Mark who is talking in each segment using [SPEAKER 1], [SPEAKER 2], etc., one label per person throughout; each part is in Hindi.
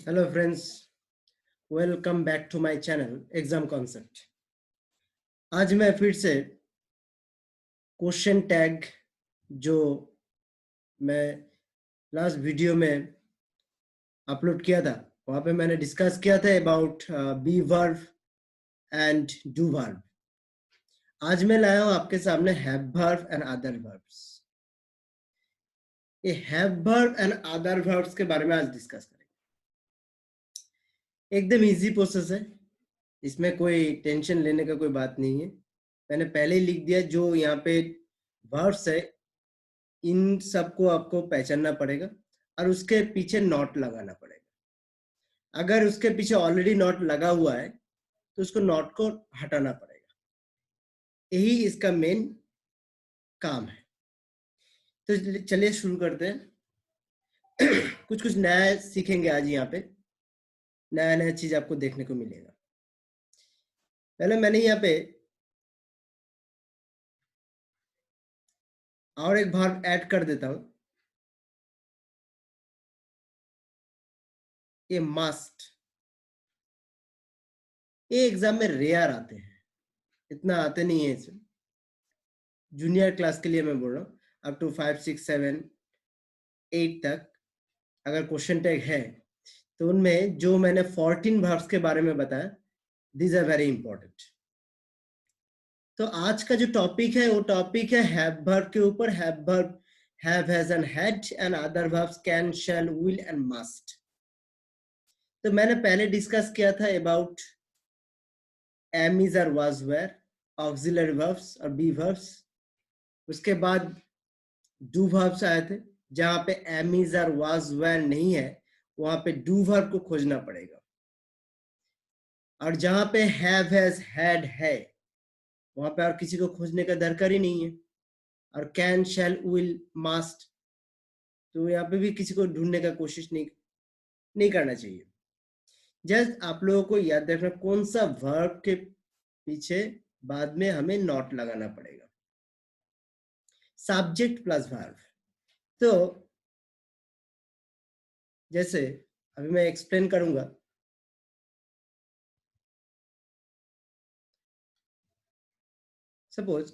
[SPEAKER 1] Hello friends, welcome back to my channel exam concept. आज मैं फिर से क्वेश्चन टैग जो मैं लास्ट वीडियो में अपलोड किया था, वहाँ पे मैंने डिस्कस किया था about be verb and do verb. आज मैं लाया हूँ आपके सामने have verb and other verbs. ये have verb and other verbs के बारे में आज डिस्कस करेंगे। एकदम इजी प्रोसेस है, इसमें कोई टेंशन लेने का कोई बात नहीं है। मैंने पहले ही लिख दिया, जो यहाँ पे वर्ब्स है इन सबको आपको पहचानना पड़ेगा और उसके पीछे नॉट लगाना पड़ेगा। अगर उसके पीछे ऑलरेडी नॉट लगा हुआ है तो उसको नॉट को हटाना पड़ेगा। यही इसका मेन काम है। तो चलिए शुरू करते हैं। कुछ कुछ नया सीखेंगे आज। यहाँ पे नया नया चीज आपको देखने को मिलेगा। पहले मैंने यहाँ पे और एक वर्ब ऐड कर देता हूं, ये मस्ट। ये एग्जाम में रेयर आते हैं, इतना आते नहीं है इसमें। जूनियर क्लास के लिए मैं बोल रहा हूँ, अप टू 5, 6, 7, 8 तक अगर क्वेश्चन टैग है तो उनमें जो मैंने 14 वर्ब्स के बारे में बताया, दीज आर वेरी इंपॉर्टेंट। तो आज का जो टॉपिक है वो टॉपिक है हैव वर्ब के ऊपर। Have verb have, has and had and other verbs can, shall, will and must. तो मैंने पहले डिस्कस किया था अबाउट एम, इज और वाज, वेयर, ऑक्सिलरी वर्ब्स और बी वर्ब्स। उसके बाद डू वर्ब्स आए थे, जहां पे एम, इज और वाज, वेयर नहीं है वहां पे डू वर्ब को खोजना पड़ेगा। और जहां पे हैव, हैज, हैड है वहां पे और किसी को खोजने का दरकार ही नहीं है। और कैन, शैल, विल, मस्ट, तो यहाँ पे भी किसी को ढूंढने का कोशिश नहीं करना चाहिए। जस्ट आप लोगों को याद रखना कौन सा वर्ब के पीछे बाद में हमें नॉट लगाना पड़ेगा। Subject plus verb. तो जैसे अभी मैं एक्सप्लेन करूंगा। सपोज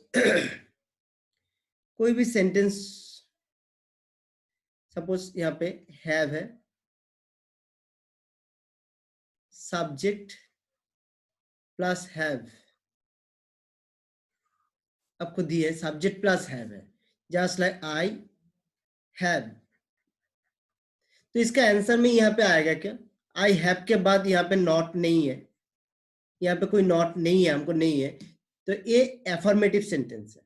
[SPEAKER 1] कोई भी सेंटेंस, सपोज यहाँ पे हैव है, सब्जेक्ट प्लस हैव आपको दी है, सब्जेक्ट प्लस हैव है, जस्ट लाइक आई हैव। तो इसका आंसर में यहाँ पे आएगा क्या? आई हैव के बाद यहाँ पे नॉट नहीं है, यहाँ पे कोई नॉट नहीं है, हमको नहीं है, तो ये एफर्मेटिव सेंटेंस है।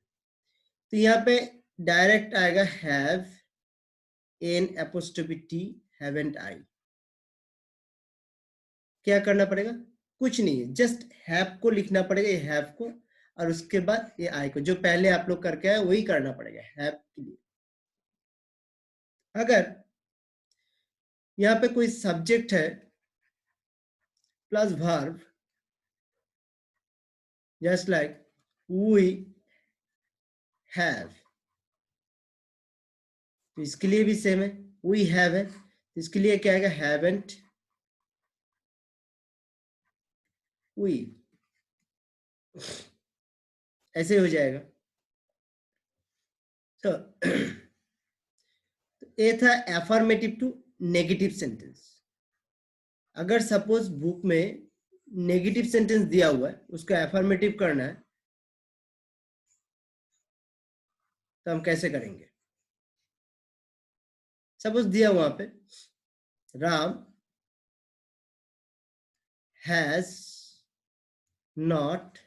[SPEAKER 1] तो यहाँ पे डायरेक्ट आएगा have an apostrophe T, haven't I. क्या करना पड़ेगा? कुछ नहीं है, जस्ट हैव को लिखना पड़ेगा, ये हैव को, और उसके बाद ये आई को, जो पहले आप लोग करके आए वही करना पड़ेगा हैव के लिए। अगर यहाँ पे कोई सब्जेक्ट है plus verb, just like we have, तो इसके लिए भी सेम है, वी हैव है, तो इसके लिए क्या आएगा? हैवंट वी, ऐसे हो जाएगा। तो ये था एफर्मेटिव टू नेगेटिव सेंटेंस। अगर सपोज बुक में नेगेटिव सेंटेंस दिया हुआ है, उसको एफर्मेटिव करना है, तो हम कैसे करेंगे? सपोज दिया वहां पे Ram has not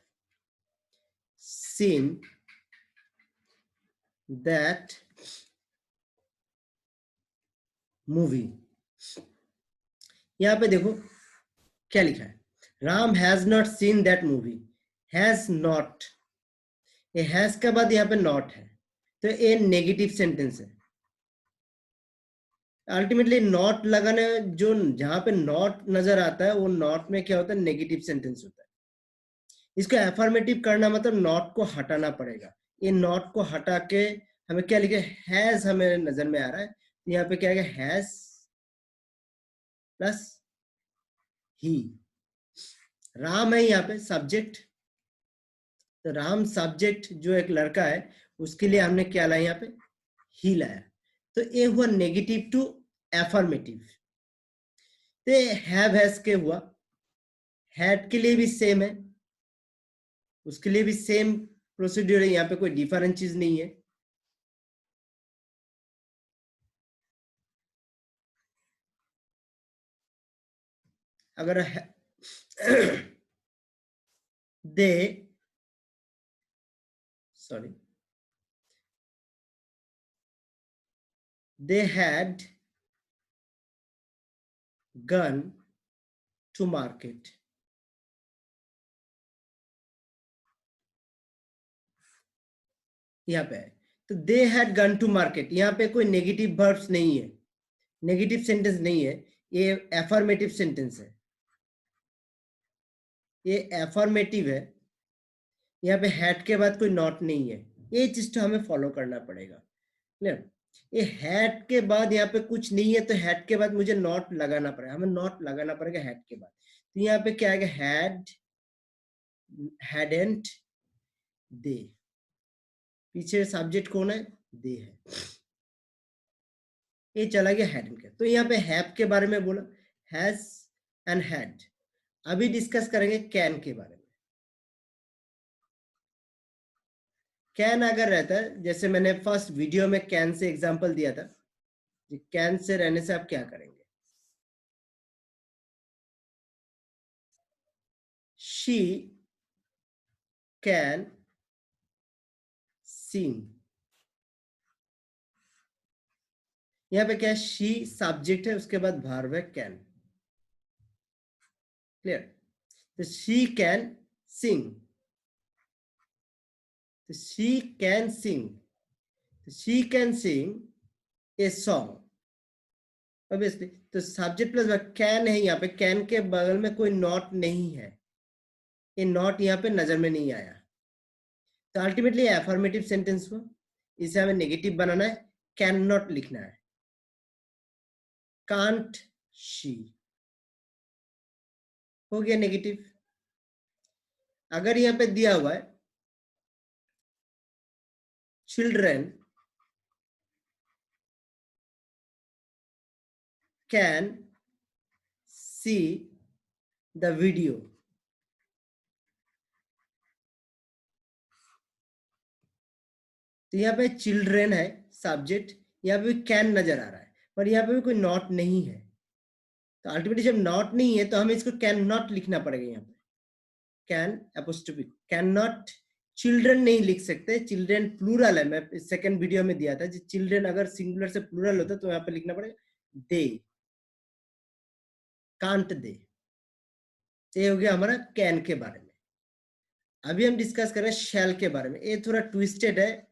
[SPEAKER 1] seen that movie. यहां पे देखो क्या लिखा है, Ram has not seen that movie. Has not, ये हैज के बाद यहाँ पे नॉट है, तो ये नेगेटिव सेंटेंस है। अल्टीमेटली नॉट लगाने, जो जहां पे नॉट नजर आता है वो नॉट में क्या होता है? नेगेटिव सेंटेंस होता है। इसको एफर्मेटिव करना मतलब नॉट को हटाना पड़ेगा। ये नॉट को हटा के हमें क्या लिखे? हैज हमें नजर में आ रहा है, तो यहाँ पे क्या है? हैज प्लस ही। राम है यहाँ पे सब्जेक्ट, तो राम सब्जेक्ट जो एक लड़का है उसके लिए हमने क्या लाया यहाँ पे, ही लाया। तो ये हुआ नेगेटिव टू एफर्मेटिव। तो हैव हैज के हुआ, हैड के लिए भी सेम है, उसके लिए भी सेम प्रोसीड्यूर है, यहाँ पे कोई डिफरेंट चीज नहीं है। अगर दे sorry they had gone to market, यहाँ पे है। तो they had gone to market, यहाँ पे कोई नेगेटिव वर्ब्स नहीं है, नेगेटिव सेंटेंस नहीं है, ये एफर्मेटिव सेंटेंस है, ये एफर्मेटिव है। यहाँ पे हैड के बाद कोई नॉट नहीं है, ये चीज तो हमें फॉलो करना पड़ेगा। क्लियर? ये हैड के बाद यहाँ पे कुछ नहीं है, तो हैड के बाद मुझे नॉट लगाना पड़ेगा, हमें नॉट लगाना पड़ेगा हैड के बाद। तो यहाँ पे क्या आएगा, हैड, हैडेंट, दे। पीछे सब्जेक्ट कौन है, दे है, ये चला गया हैड के। तो यहाँ पे हैव के बारे में बोला, हैज एंड हैड। अभी डिस्कस करेंगे कैन के बारे में। कैन अगर रहता है, जैसे मैंने फर्स्ट वीडियो में कैन से एग्जांपल दिया था, कैन से रहने से आप क्या करेंगे, शी कैन सिंग। यहाँ पे क्या, शी सब्जेक्ट है, उसके बाद वर्ब है कैन। क्लियर? तो शी कैन सिंग, तो she can sing, she can sing a song. Obviously तो सब्जेक्ट प्लस वर्ब कैन है, यहाँ पे कैन के बगल में कोई नॉट नहीं है, ये नॉट यहाँ पे नजर में नहीं आया, तो अल्टीमेटली एफर्मेटिव सेंटेंस हुआ। इसे हमें नेगेटिव बनाना है, कैन नॉट लिखना है, कांट शी, हो गया नेगेटिव। अगर यहाँ पे दिया हुआ है children can see the video, तो यहाँ पे चिल्ड्रन है सब्जेक्ट, यहाँ पे कैन नजर आ रहा है, पर यहाँ पे भी कोई नॉट नहीं है, तो अल्टीमेटली जब नॉट नहीं है तो हमें इसको कैन नॉट लिखना पड़ेगा। यहाँ पे can apostrophe, can not, children नहीं लिख सकते, चिल्ड्रन प्लूरल है, मैं सेकंड वीडियो में दिया था, चिल्ड्रन अगर सिंगुलर से प्लूरल होता तो यहाँ पे लिखना पड़ेगा दे, कांट दे। ये हो गया हमारा कैन के बारे में। अभी हम डिस्कस करें शैल के बारे में, ये थोड़ा ट्विस्टेड है,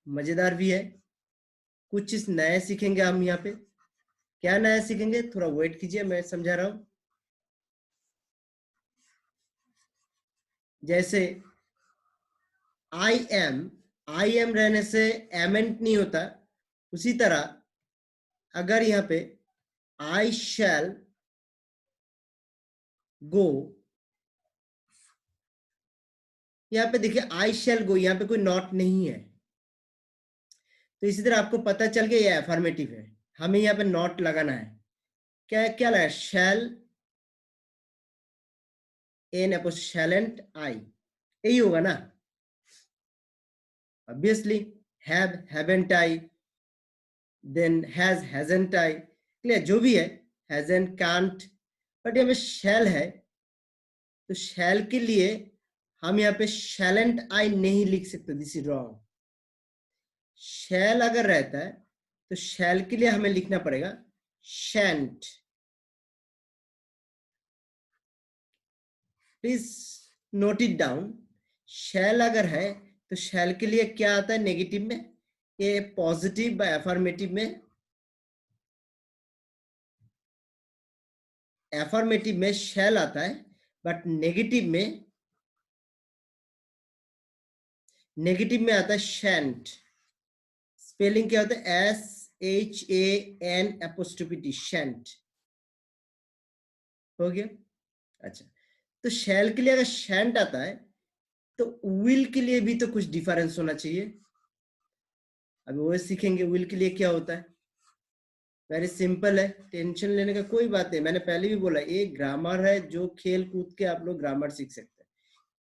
[SPEAKER 1] मजेदार भी है, कुछ चीज नए सीखेंगे हम यहाँ पे। क्या नया सीखेंगे, थोड़ा वेट कीजिए, मैं समझा रहा हूं। जैसे आई एम रहने से एमेंट नहीं होता, उसी तरह अगर यहाँ पे आई शैल गो, यहाँ पे देखिए आई शैल गो, यहाँ पे कोई नॉट नहीं है, तो इसी तरह आपको पता चल गया ये अफर्मेटिव है, हमें यहाँ पे नॉट लगाना है। क्या क्या लगा, शैल एन अपोज शैलेंट आई, यही होगा ना। Obviously have haven't I, then has hasn't I, clear, जो भी है, हैजंट कांट, बट यहाँ पे शैल है, तो शैल के लिए हम यहाँ पे शैलेंट आई नहीं लिख सकते, दिस इज रॉन्ग। शैल अगर रहता है तो शैल के लिए हमें लिखना पड़ेगा शैंट। प्लीज नोट इट डाउन, शैल अगर है तो शैल के लिए क्या आता है नेगेटिव में, ये पॉजिटिव बाय अफर्मेटिव में, एफर्मेटिव में शैल आता है, बट नेगेटिव में आता है शैंट। स्पेलिंग क्या होता है, SHAN एपोस्ट्रोफी टी, शैंट। हो गया। अच्छा, तो शैल के लिए अगर शैंट आता है तो विल के लिए भी तो कुछ डिफरेंस होना चाहिए। अभी वो सीखेंगे विल के लिए क्या होता है। वेरी सिंपल है, टेंशन लेने का कोई बात नहीं। मैंने पहले भी बोला ये ग्रामर है, जो खेल कूद के आप लोग ग्रामर सीख सकते हैं,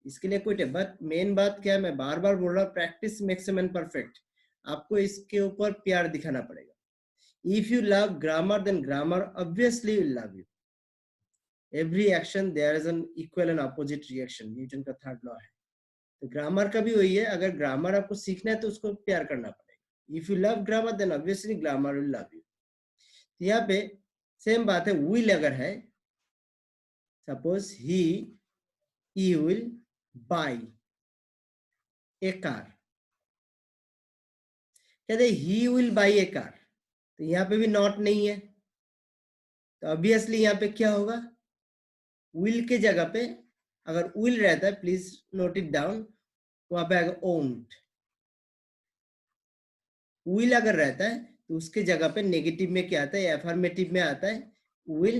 [SPEAKER 1] इसके लिए कोई बट मेन बात क्या है, मैं बार बार बोल रहा हूँ, practice makes a man perfect. आपको इसके ऊपर प्यार दिखाना पड़ेगा। If you love grammar then grammar obviously will love you. Every action there is an equal and opposite reaction, Newton का थर्ड लॉ है। तो ग्रामर का भी वही है, अगर ग्रामर आपको सीखना है तो उसको प्यार करना पड़ेगा। If you love grammar then obviously grammar will love you. यहाँ पे सेम बात है, विल अगर है, suppose he will buy a car, कहते he will buy a car, तो यहाँ पे भी नॉट नहीं है, तो ऑब्वियसली यहाँ पे क्या होगा, विल के जगह पे अगर विल रहता है, प्लीज नोट इट डाउन, वहां पे आएगा ओन्ड। विल अगर रहता है तो उसके जगह पे नेगेटिव में क्या आता है, एफर्मेटिव में आता है विल,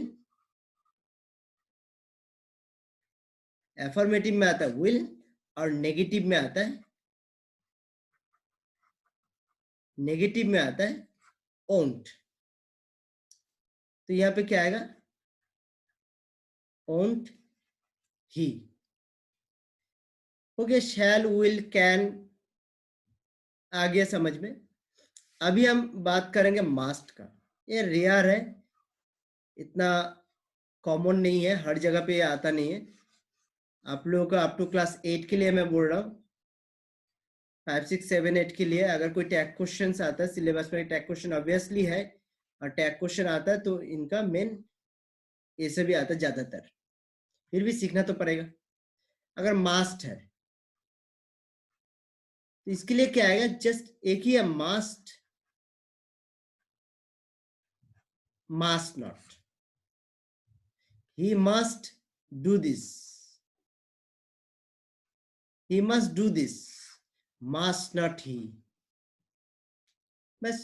[SPEAKER 1] एफर्मेटिव में आता है विल, और नेगेटिव में आता है ओन्ट। तो यहाँ पे क्या आएगा, ओन्ट ही। हो गया, शैल विल कैन आ गया समझ में। अभी हम बात करेंगे मास्ट का। ये रेयर है, इतना कॉमन नहीं है, हर जगह पे ये आता नहीं है। आप लोगों का अप टू क्लास 8 के लिए मैं बोल रहा हूँ, 5, 6, 7, 8 के लिए अगर कोई टैग क्वेश्चन आता है, सिलेबस में टैग क्वेश्चन ऑब्वियसली है, और टैग क्वेश्चन आता है तो इनका मेन ये से भी आता है ज्यादातर, फिर भी सीखना तो पड़ेगा। अगर मास्ट है तो इसके लिए क्या आएगा, जस्ट एक ही है, must not, he must do this, he must do this, must not he, बस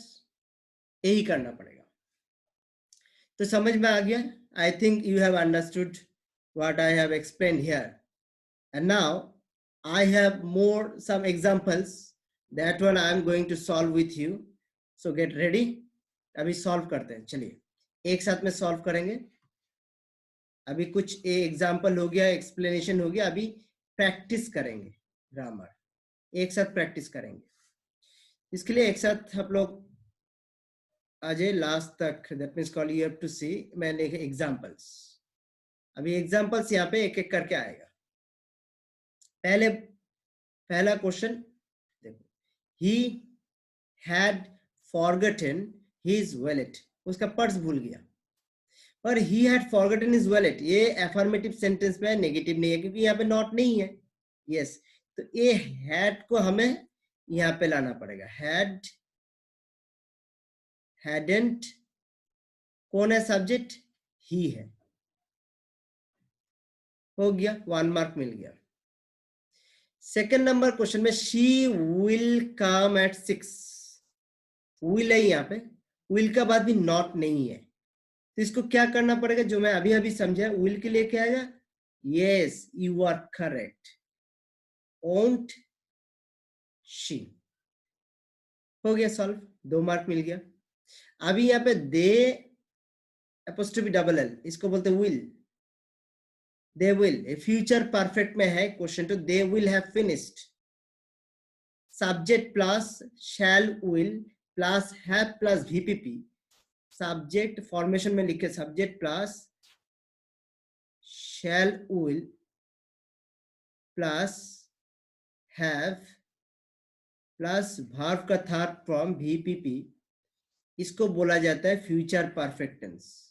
[SPEAKER 1] यही करना पड़ेगा। तो समझ में आ गया। I think you have understood what I have explained here, and now I have more some examples, that one I am going to solve with you, so get ready। अभी सॉल्व करते हैं, चलिए एक साथ में सॉल्व करेंगे। अभी कुछ एग्जाम्पल हो गया, एक्सप्लेनेशन हो गया, अभी प्रैक्टिस करेंगे ग्रामर, एक साथ प्रैक्टिस करेंगे। इसके लिए एक साथ आप लोग आ जाए लास्ट तक, that means call you have to see. मैंने एग्जाम्पल्स, अभी एग्जाम्पल्स यहाँ पे एक एक करके आएगा। पहला क्वेश्चन देखो, he had forgotten his wallet, उसका पर्स भूल गया, पर he had forgotten his wallet, ये एफर्मेटिव सेंटेंस में है, नेगेटिव नहीं है, क्योंकि यहाँ पे नॉट नहीं है। यस, तो ये हैड को हमें यहाँ पे लाना पड़ेगा, हैडेंट, कौन है सब्जेक्ट, ही है, हो गया, 1 मार्क मिल गया। सेकंड नंबर क्वेश्चन में, she will come at 6, will है यहाँ पे, विल का बाद भी नॉट नहीं है, तो इसको क्या करना पड़ेगा, जो मैं अभी अभी समझा, विल के लिए क्या आएगा, yes you are correct, won't she, हो गया सॉल्व, 2 मार्क मिल गया। अभी यहाँ पे दे एपोस्ट्रोफी डबल एल, इसको बोलते will, they will, future perfect में है क्वेश्चन, तो दे will have finished, subject plus shell will plus have plus VPP, subject formation में लिखे, subject plus shell will plus have plus verb का थर्ड फॉर्म वीपीपी, इसको बोला जाता है फ्यूचर परफेक्ट टेंस।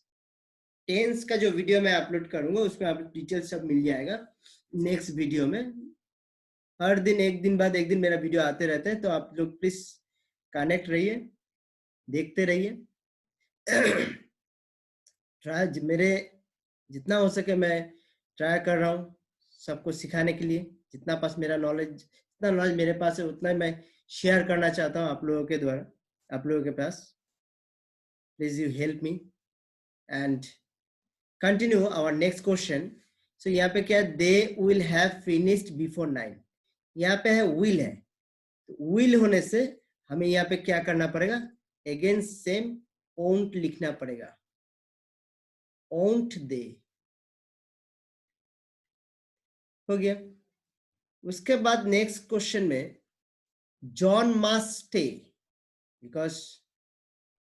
[SPEAKER 1] टेंस का जो वीडियो मैं अपलोड करूंगा उसमें आप डिटेल सब मिल जाएगा नेक्स्ट वीडियो में। हर दिन, एक दिन बाद एक दिन मेरा वीडियो आते रहता है, तो आप लोग प्लीज कनेक्ट रहिए, देखते रहिए। ट्राई, मेरे जितना हो सके मैं ट्राई कर रहा हूँ सबको सिखाने के लिए, जितना पास मेरा नॉलेज, जितना नॉलेज मेरे पास है उतना मैं शेयर करना चाहता हूँ आप लोगों के द्वारा, आप लोगों के पास। Please you help me and continue our next question. So यहाँ पे क्या है, they will have finished before 9, यहाँ पे है विल है, तो विल होने से हमें यहाँ पे क्या करना पड़ेगा, अगेन सेम ओंट लिखना पड़ेगा, ओंट दे, हो गया। उसके बाद नेक्स्ट क्वेश्चन में John must stay because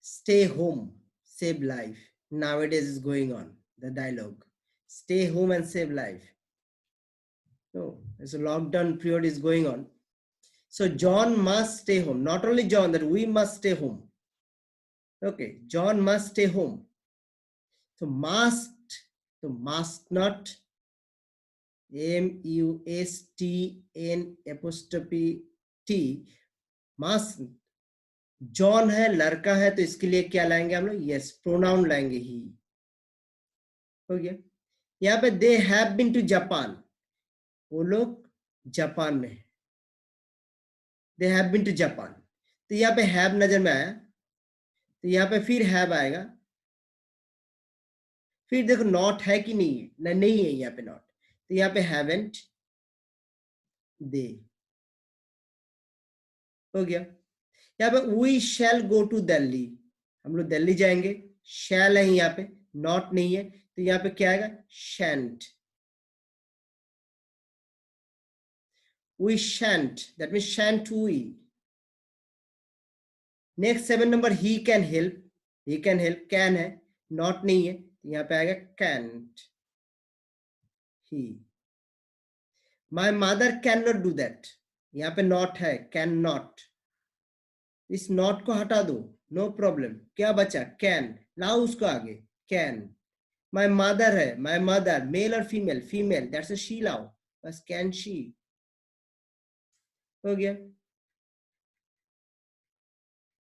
[SPEAKER 1] stay home, save life. Nowadays is going on the dialogue. Stay home and save life. No, it's a lockdown period is going on. So John must stay home. Not only John, that we must stay home. Okay, John must stay home. So must not, MUSTN', must, John है लड़का है तो इसके लिए क्या लाएंगे हम लोग, यस प्रोनाउन लाएंगे ही, हो गया। यहाँ पे they have been to Japan, वो लोग जापान में है, they have been to Japan, तो यहाँ पे हैव नजर में आया, तो यहाँ पे फिर हैव आएगा, फिर देखो नॉट है कि नहीं, नहीं है यहाँ पे नॉट, तो यहाँ पे हैवेंट दे, हो गया। यहाँ पे we shall go to Delhi, हम लोग दिल्ली जाएंगे, शैल है यहाँ पे, नॉट नहीं है, तो यहाँ पे क्या आएगा, शैंट, we shan't, that means shan't we. Next 7 number, he can help, he can help, can है, not नहीं है, यहाँ पे आएगा can't, he. My mother cannot do that, यहाँ पे not है, cannot, इस not को हटा दो, no problem, क्या बचा, can, लाओ उसको आगे, can. My mother है, my mother, male और female, female, that's a she, लाओ, बस can she, हो गया।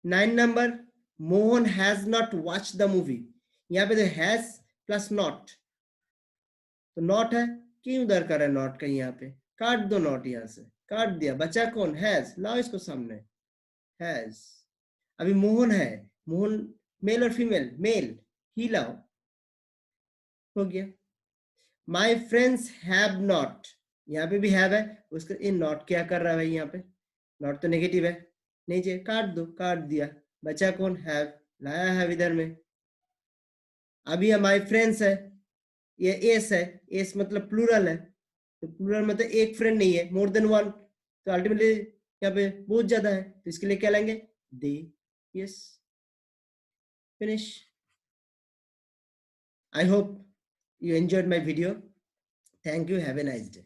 [SPEAKER 1] 9 number, Mohan has not watch the movie, यहाँ पे तो हैज प्लस नॉट, तो नॉट है, क्यों उधर कर रहा है नॉट का, यहाँ पे काट दो नॉट, यहाँ से काट दिया, बचा कौन, हैज, लाओ इसको सामने, हैज। अभी मोहन है, मोहन मेल और फीमेल, मेल, ही लाओ, हो गया। माई फ्रेंड्स हैव नॉट, यहाँ पे भी हैव है, उसका ये नॉट क्या कर रहा है भाई, यहाँ पे नॉट तो नेगेटिव है, नहीं चाहिए, काट दो, काट दिया, बचा कौन, हैव, लाया है इधर में। अभी माई फ्रेंड्स है, ये एस है, एस मतलब प्लूरल है, तो प्लूरल मतलब एक फ्रेंड नहीं है, मोर देन वन, तो अल्टीमेटली यहाँ पे बहुत ज्यादा है, तो इसके लिए क्या लेंगे, they, yes, finish. I hope you enjoyed my video. Thank you. Have a nice day.